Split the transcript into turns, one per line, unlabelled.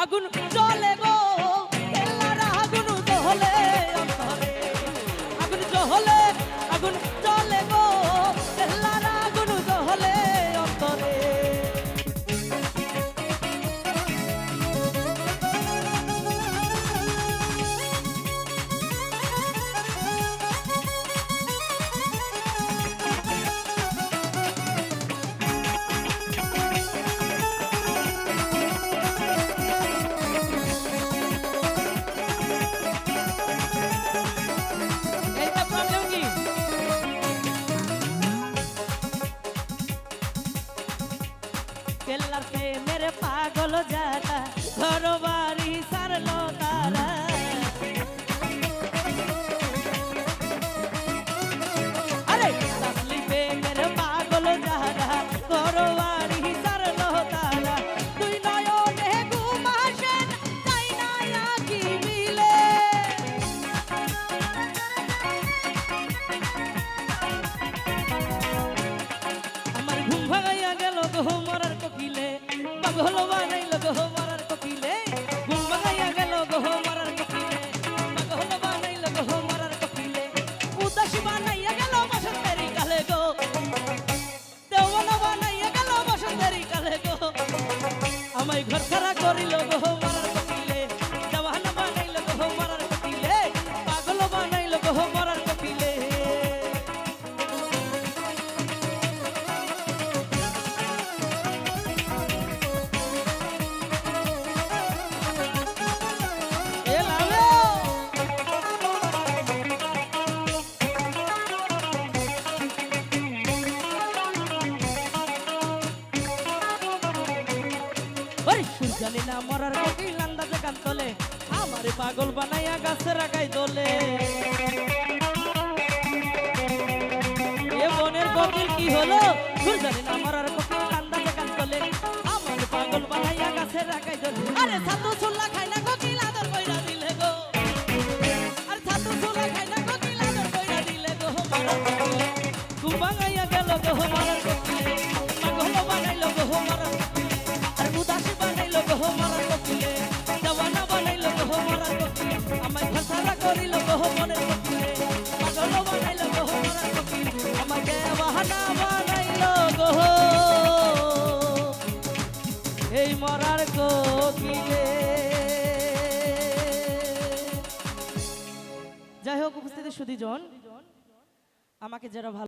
আগুন জ্বলে গো এলারা আগুন জ্বলে অন্তরে আগুন জ্বলে আগুন জ্বলে গো এলারা আগুন জ্বলে অন্তরে केल्लार पे मेरे पागल जाता घर बारी सारलो तारा अरे असली पे मेरे पागल जाता घर बारी सारलो तारा तुई नयने घुमासेन ताई ना की मिले আমার ঘুম ভাঙাইয়া গেল গো মরার কোকিলে পাগল বানাইল গো মরার কোকিলে ঘুম ভাঙাইয়া গেল গো মরার কোকিলে পাগল বানাইল গো মরার কোকিলে উদাসী বানাইয়া গেল বসন্তেরি কালে গো দেওয়ানা বানাইয়া গেল বসন্তেরি কালে গো আমায় ঘর ছাড়া করিল গো মরার কোকিলে দেওয়ানা বানাইল গো মরার কোকিলে পাগল বানাইল গো মরার কোকিলে জানি না মরার কোকিল আন্দাজে গান তোলে আমারে পাগল বানাইয়া গাছে রাখাই দোলে এ বনের কোকিল কি হলো জানি না মরার কোকিল আন্দাজে গান তোলে আমারে পাগল বানাইয়া গাছে রাখাই দোলে আরে ছাতু ছুল্লা খাই না কোকিল আদর কইরা দিলে গো আরে ছাতু ছুল্লা খাই না কোকিল আদর কইরা দিলে গো মরার কোকিল ঘুম ভাঙাইয়া গেল গো মরার কোকিলে পাগল বানাইল গো মরার কোকিলে আর উদাসী বানাইল গো মরার কোকিলে দেওয়ানা বানাইল গো মরার কোকিলে আমায় ভাষারা করিল গো মনের কোকিলে পাগল বানাইল গো মরার কোকিলে আমায় দেওয়ানা বানাইল গো এই মরার কোকিলে। যাই হোক উপস্থিত সুধীজন আমাকে যারা ভালো